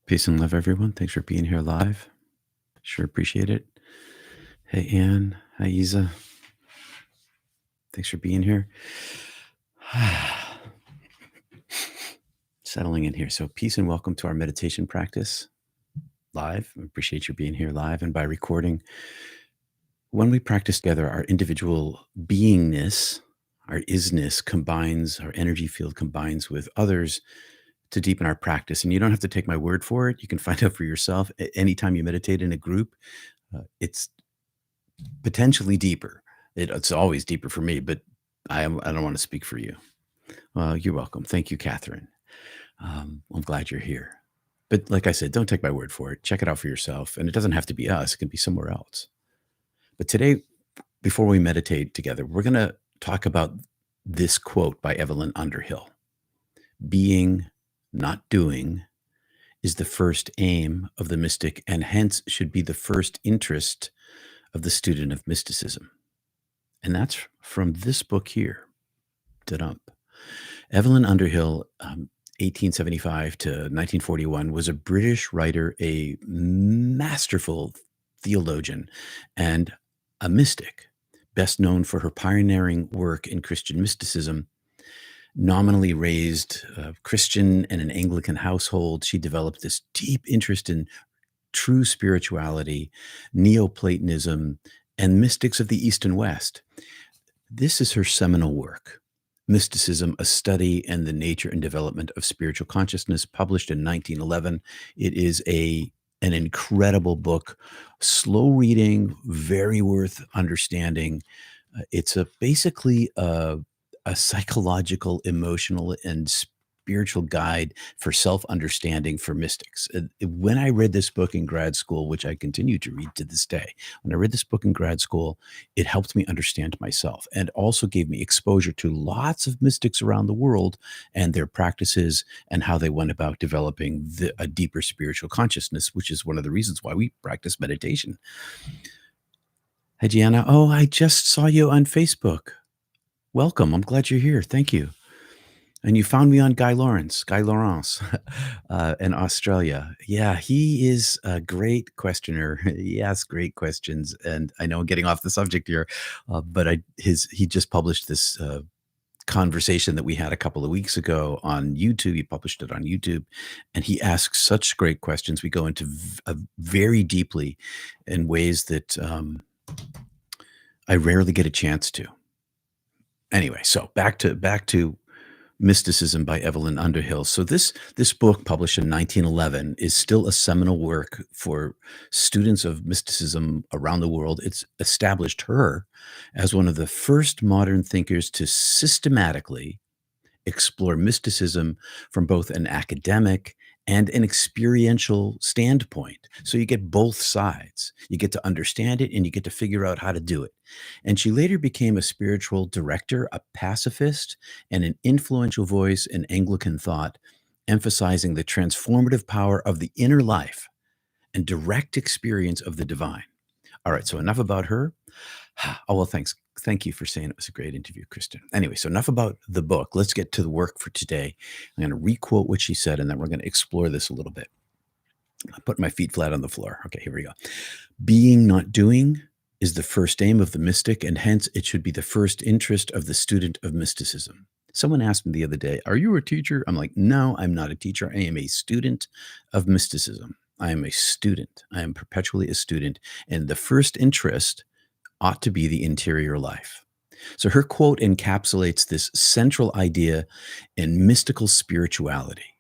Peace and love, everyone. Thanks for being here live. Sure appreciate it. Hey, Ann. Hi, Isa. Thanks for being here. Settling in here. So, peace and welcome to our meditation practice live. I appreciate you being here live and by recording. When we practice together, our individual beingness, our isness combines, our energy field combines with others to deepen our practice. And you don't have to take my word for it. You can find out for yourself. Anytime you meditate in a group, it's potentially deeper. It's always deeper for me, but I don't want to speak for you. Well, you're welcome. Thank you, Catherine. I'm glad you're here. But like I said, don't take my word for it. Check it out for yourself. And it doesn't have to be us. It can be somewhere else. But today, before we meditate together, we're going to talk about this quote by Evelyn Underhill. Being, not doing, is the first aim of the mystic and hence should be the first interest of the student of mysticism. And that's from this book here. Da-dump. Evelyn Underhill, 1875 to 1941, was a British writer, a masterful theologian, and a mystic, best known for her pioneering work in Christian mysticism. Nominally raised Christian in an Anglican household, she developed this deep interest in true spirituality, Neoplatonism, and mystics of the East and West. This is her seminal work, Mysticism, A Study in the Nature and Development of Spiritual Consciousness, published in 1911. It is an incredible book, slow reading, very worth understanding. It's basically a psychological, emotional, and spiritual guide for self-understanding for mystics. When I read this book in grad school, which I continue to read to this day, when I read this book in grad school, it helped me understand myself and also gave me exposure to lots of mystics around the world and their practices and how they went about developing a deeper spiritual consciousness, which is one of the reasons why we practice meditation. Hi, Gianna. Oh, I just saw you on Facebook. Welcome. I'm glad you're here. Thank you. And you found me on Guy Lawrence in Australia. Yeah, he is a great questioner. He asks great questions. And I know I'm getting off the subject here, but he just published this conversation that we had a couple of weeks ago on YouTube. He published it on YouTube, and he asks such great questions. We go into very deeply in ways that I rarely get a chance to. Anyway, so back to Mysticism by Evelyn Underhill. So this book, published in 1911, is still a seminal work for students of mysticism around the world. It's established her as one of the first modern thinkers to systematically explore mysticism from both an academic and an experiential standpoint. So you get both sides. You get to understand it and you get to figure out how to do it. And she later became a spiritual director, a pacifist, and an influential voice in Anglican thought, emphasizing the transformative power of the inner life and direct experience of the divine. All right, so enough about her. Oh, well, thanks. Thank you for saying it was a great interview, Kristen. Anyway, so enough about the book. Let's get to the work for today. I'm going to requote what she said, and then we're going to explore this a little bit. I put my feet flat on the floor. Okay, here we go. Being, not doing, is the first aim of the mystic, and hence it should be the first interest of the student of mysticism. Someone asked me the other day, "Are you a teacher?" I'm like, "No, I'm not a teacher. I am a student of mysticism. I am a student. I am perpetually a student. And the first interest ought to be the interior life." So her quote encapsulates this central idea in mystical spirituality,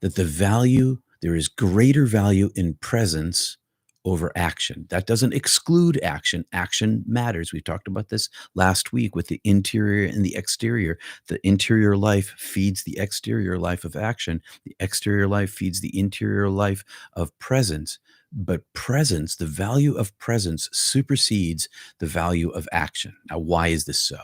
that there is greater value in presence over action. That doesn't exclude action. Action matters. We talked about this last week with the interior and the exterior. The interior life feeds the exterior life of action. The exterior life feeds the interior life of presence. But presence, the value of presence supersedes the value of action. Now, why is this so?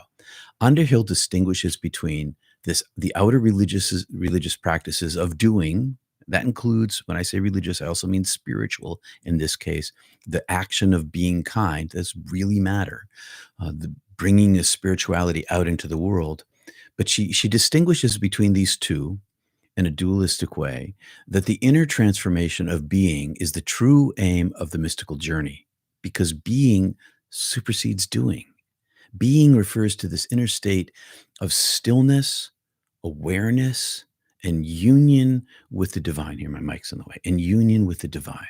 Underhill distinguishes between the outer religious practices of doing. That includes, when I say religious, I also mean spiritual in this case, the action of being kind. Does really matter. The bringing the spirituality out into the world. But she distinguishes between these two in a dualistic way that the inner transformation of being is the true aim of the mystical journey, because being supersedes doing. Being refers to this inner state of stillness, awareness, and union with the divine. Here, my mic's in the way. And union with the divine.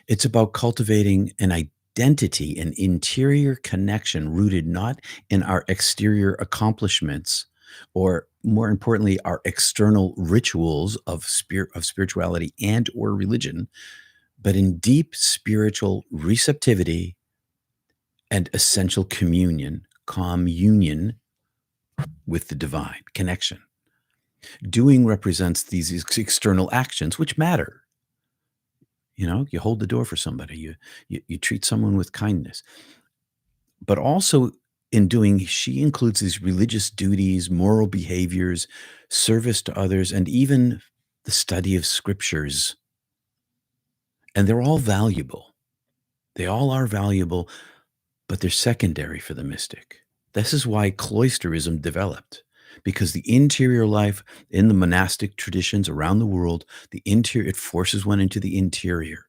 It's about cultivating an identity, an interior connection rooted not in our exterior accomplishments, or more importantly, our external rituals of spirituality and or religion, but in deep spiritual receptivity and essential communion with the divine connection. Doing represents these external actions which matter. You know, you hold the door for somebody, you treat someone with kindness. But also in doing, she includes these religious duties, moral behaviors, service to others, and even the study of scriptures. And they're all valuable. They all are valuable, but they're secondary for the mystic. This is why cloisterism developed, because the interior life in the monastic traditions around the world, it forces one into the interior.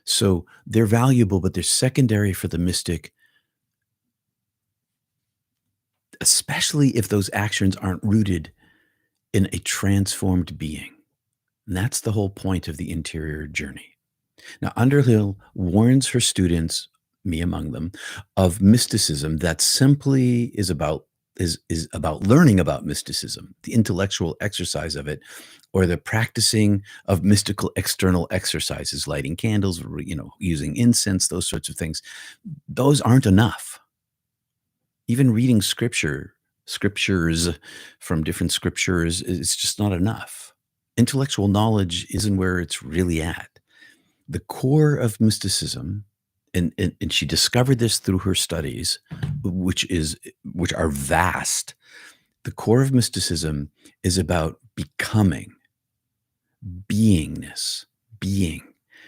So they're valuable, but they're secondary for the mystic, especially if those actions aren't rooted in a transformed being. And that's the whole point of the interior journey. Now, Underhill warns her students, me among them, of mysticism that simply is about learning about mysticism, the intellectual exercise of it, or the practicing of mystical external exercises, lighting candles, using incense, those sorts of things. Those aren't enough. Even reading scriptures from different scriptures, it's just not enough. Intellectual knowledge isn't where it's really at. The core of mysticism, and she discovered this through her studies, which are vast. The core of mysticism is about becoming, beingness, being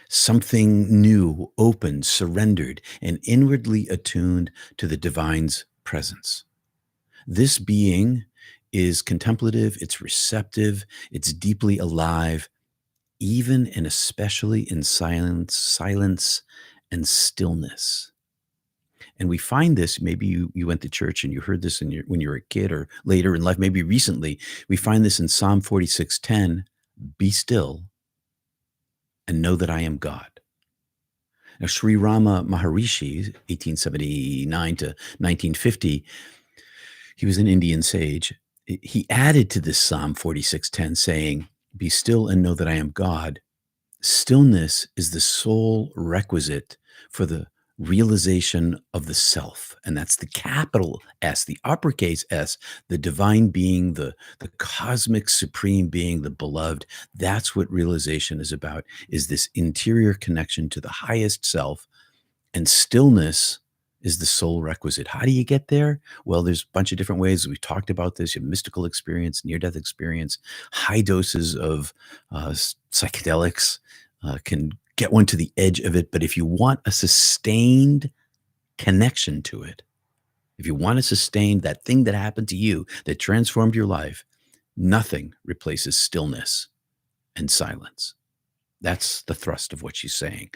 something new, open, surrendered, and inwardly attuned to the divine's presence. This being is contemplative, it's receptive, it's deeply alive, even and especially in silence and stillness. And we find this, maybe you went to church and you heard this when you were a kid or later in life, maybe recently. We find this in Psalm 46:10, be still and know that I am God. Now, Sri Ramana Maharshi, 1879 to 1950, he was an Indian sage. He added to this Psalm 46:10 saying, be still and know that I am God. Stillness is the sole requisite for the realization of the self. And that's the capital S, the uppercase S, the divine being, the cosmic supreme being, the beloved. That's what realization is about, is this interior connection to the highest self. And stillness is the sole requisite. How do you get there? Well, there's a bunch of different ways. We've talked about this. You have mystical experience, near-death experience, high doses of psychedelics can get one to the edge of it. But if you want a sustained connection to it, if you want to sustain that thing that happened to you that transformed your life, nothing replaces stillness and silence. That's the thrust of what she's saying.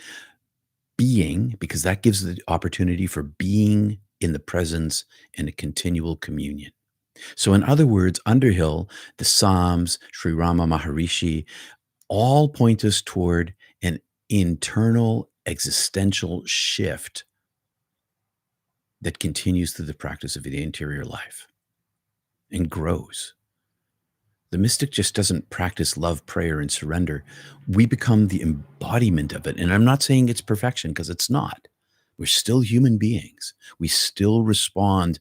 Being, because that gives the opportunity for being in the presence in a continual communion. So in other words, Underhill, the Psalms, Sri Ramana Maharshi, all point us toward an internal existential shift that continues through the practice of the interior life and grows. The mystic just doesn't practice love, prayer, and surrender. We become the embodiment of it. And I'm not saying it's perfection, because it's not. We're still human beings. We still respond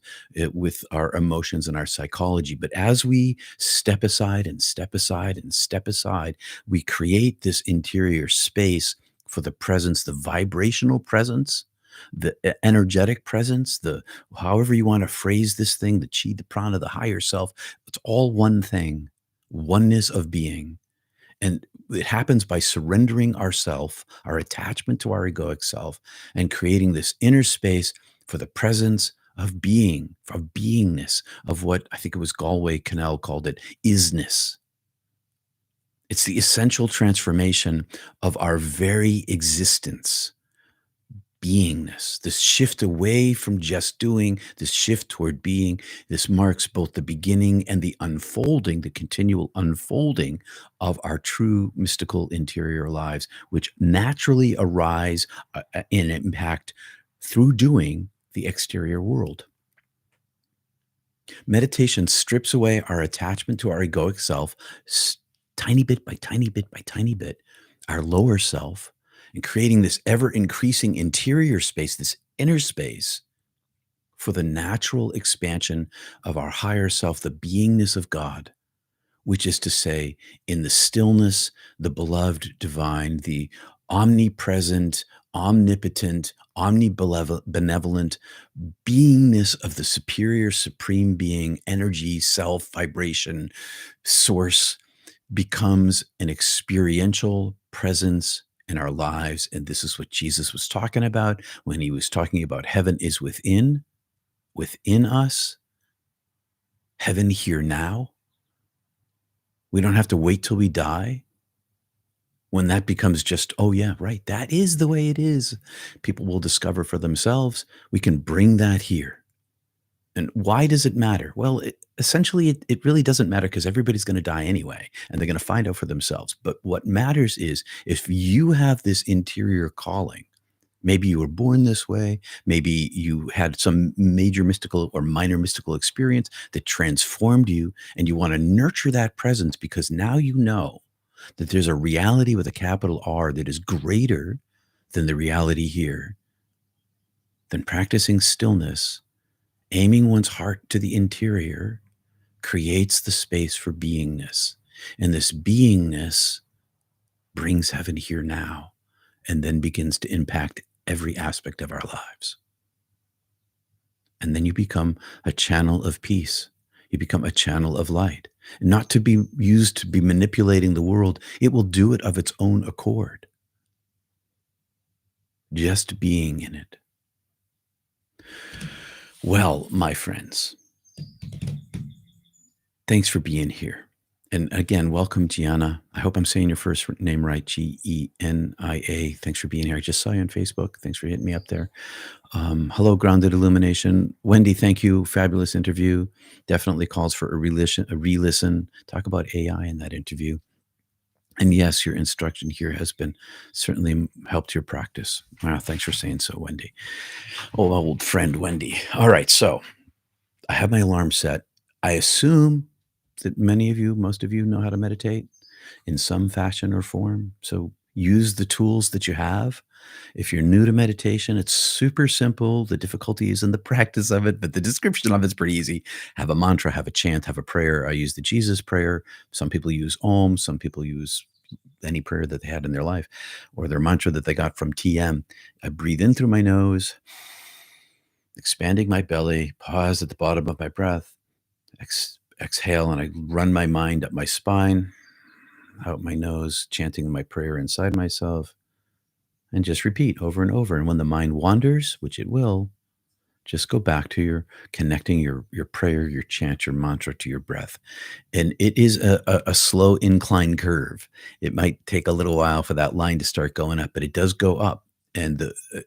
with our emotions and our psychology. But as we step aside and step aside and step aside, we create this interior space for the presence, the vibrational presence, the energetic presence, the however you want to phrase this thing, the chi, the prana, the higher self. It's all one thing. Oneness of being. And it happens by surrendering ourself, our attachment to our egoic self, and creating this inner space for the presence of being, of beingness, of what I think it was Galway Cannell called it, isness. It's the essential transformation of our very existence, beingness, this shift away from just doing, this shift toward being. This marks both the beginning and the unfolding, the continual unfolding of our true mystical interior lives, which naturally arise and impact through doing the exterior world. Meditation strips away our attachment to our egoic self, tiny bit by tiny bit by tiny bit, our lower self, and creating this ever increasing interior space, this inner space for the natural expansion of our higher self, the beingness of God, which is to say, in the stillness, the beloved divine, the omnipresent, omnipotent, omnibenevolent beingness of the superior, supreme being, energy, self, vibration, source becomes an experiential presence in our lives. And this is what Jesus was talking about when he was talking about heaven is within us, heaven here now. We don't have to wait till we die. When that becomes just, oh, yeah, right, that is the way it is, people will discover for themselves. We can bring that here. And why does it matter? Well, essentially, it really doesn't matter because everybody's going to die anyway, and they're going to find out for themselves. But what matters is if you have this interior calling, maybe you were born this way, maybe you had some major mystical or minor mystical experience that transformed you, and you want to nurture that presence because now you know that there's a reality with a capital R that is greater than the reality here, then practicing stillness, aiming one's heart to the interior, creates the space for beingness. And this beingness brings heaven here now and then begins to impact every aspect of our lives. And then you become a channel of peace. You become a channel of light, not to be used to be manipulating the world. It will do it of its own accord. Just being in it. Well, my friends, thanks for being here. And again, welcome, Gianna. I hope I'm saying your first name right, Genia. Thanks for being here. I just saw you on Facebook. Thanks for hitting me up there. Hello, Grounded Illumination. Wendy, thank you. Fabulous interview. Definitely calls for a re-listen. Talk about AI in that interview. And yes, your instruction here has been certainly helped your practice. Wow, thanks for saying so, Wendy. Oh, old friend, Wendy. All right, so I have my alarm set. I assume that most of you know how to meditate in some fashion or form. So use the tools that you have. If you're new to meditation, it's super simple. The difficulty is in the practice of it, but the description of it's pretty easy. Have a mantra, have a chant, have a prayer. I use the Jesus prayer. Some people use Om. Some people use any prayer that they had in their life or their mantra that they got from TM. I breathe in through my nose, expanding my belly, pause at the bottom of my breath, exhale, and I run my mind up my spine, out my nose, chanting my prayer inside myself, and just repeat over and over. And when the mind wanders, which it will, just go back to your connecting your prayer, your chant, your mantra to your breath. And it is a slow incline curve. It might take a little while for that line to start going up, but it does go up. And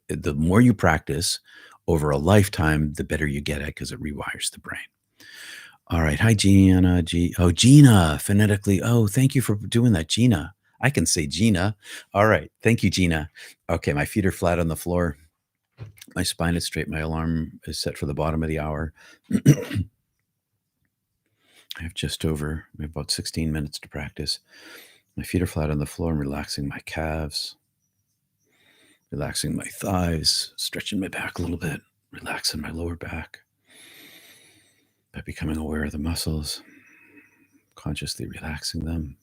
the more you practice over a lifetime, the better you get at because it rewires the brain. All right. Hi, Gina. Gina, phonetically. Oh, thank you for doing that, Gina. I can say Gina. All right. Thank you, Gina. Okay. My feet are flat on the floor. My spine is straight. My alarm is set for the bottom of the hour. I have about 16 minutes to practice. My feet are flat on the floor. I'm relaxing my calves, relaxing my thighs, stretching my back a little bit, relaxing my lower back by becoming aware of the muscles, consciously relaxing them.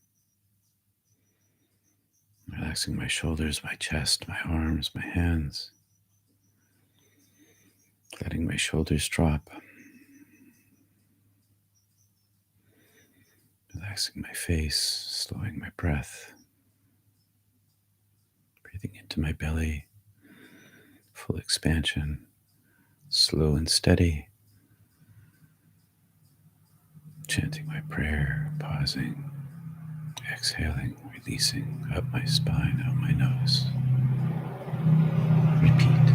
Relaxing my shoulders, my chest, my arms, my hands. Letting my shoulders drop. Relaxing my face, slowing my breath. Breathing into my belly. Full expansion. Slow and steady. Chanting my prayer, pausing, Exhaling, releasing up my spine, out my nose. Repeat.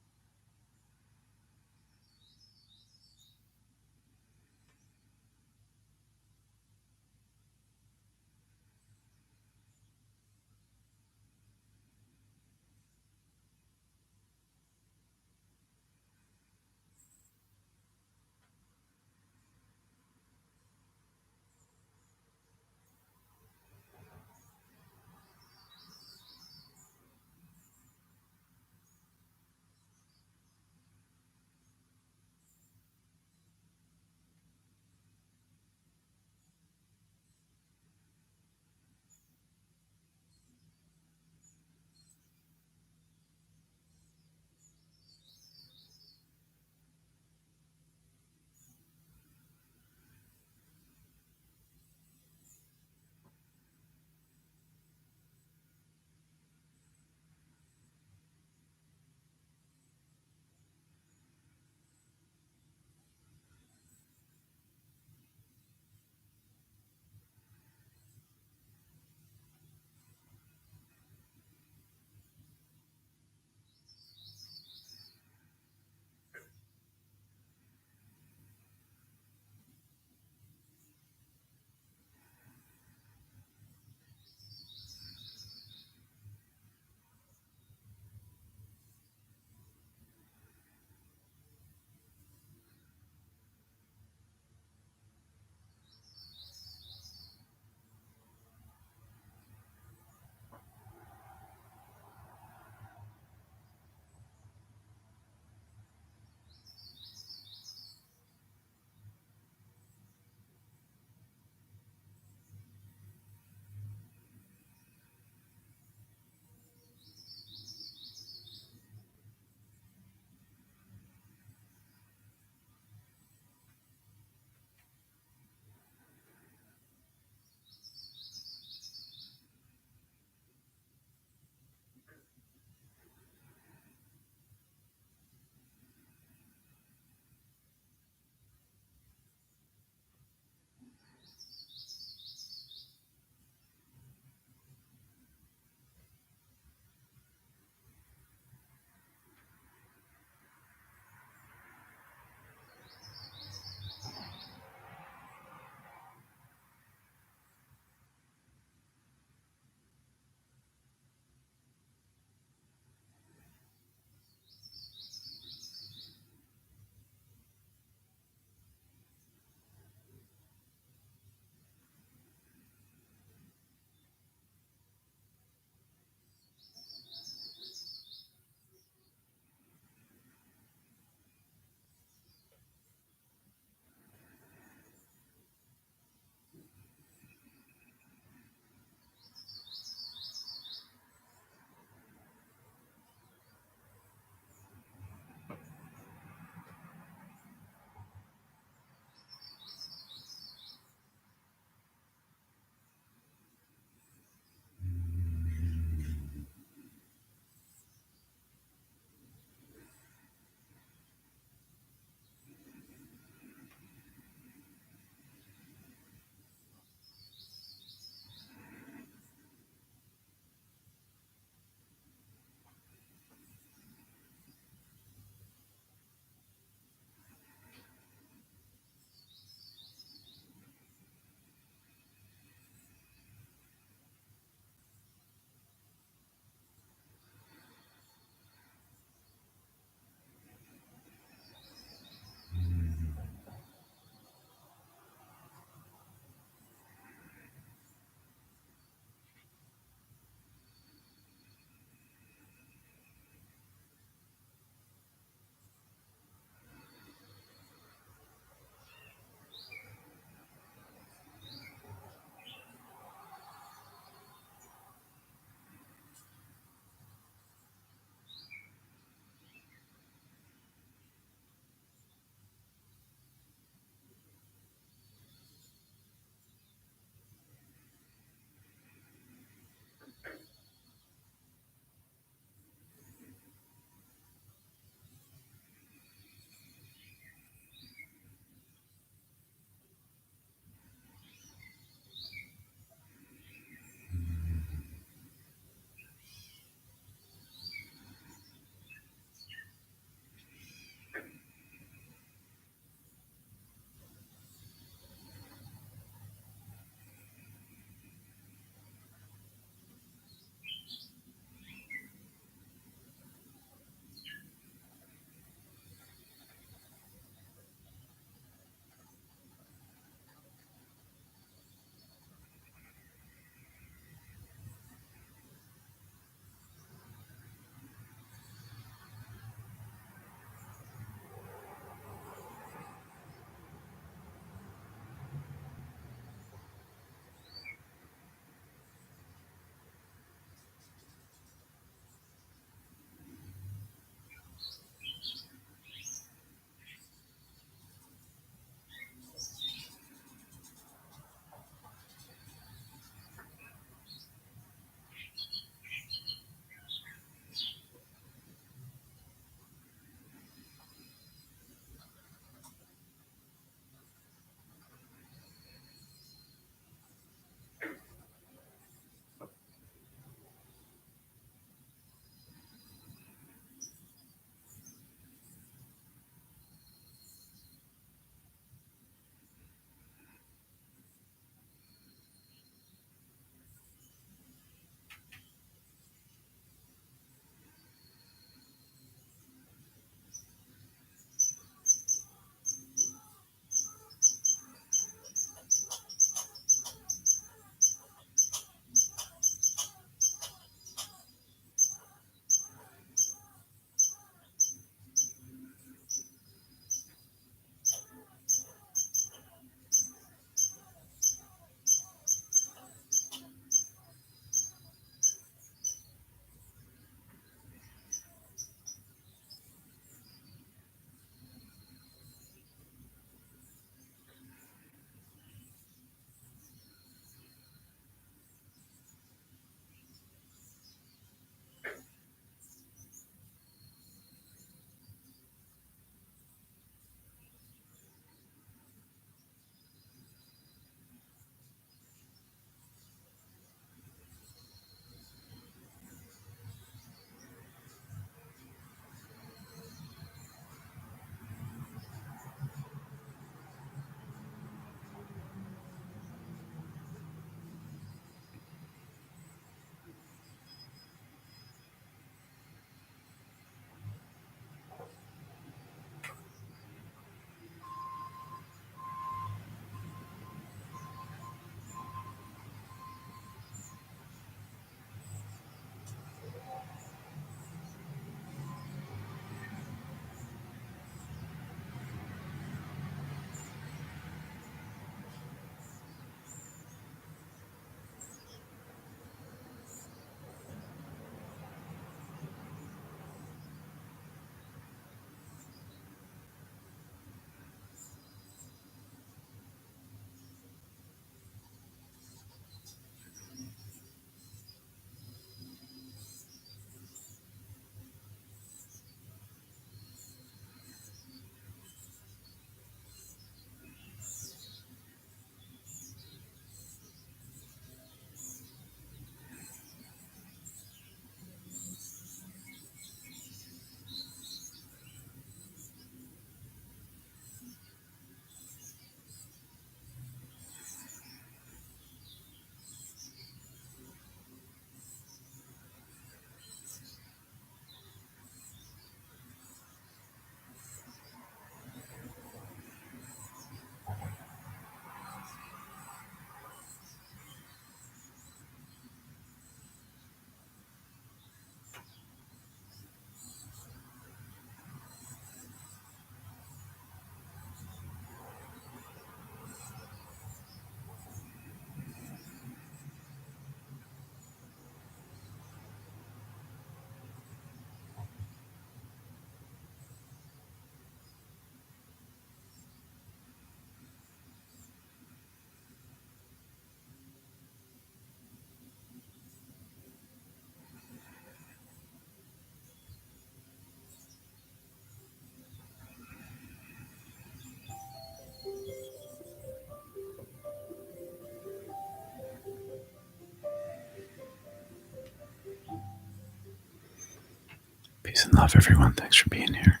Peace and love, everyone. Thanks for being here.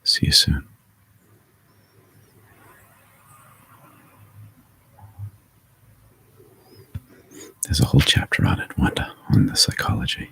See you soon. There's a whole chapter on it, Wanda, on the psychology.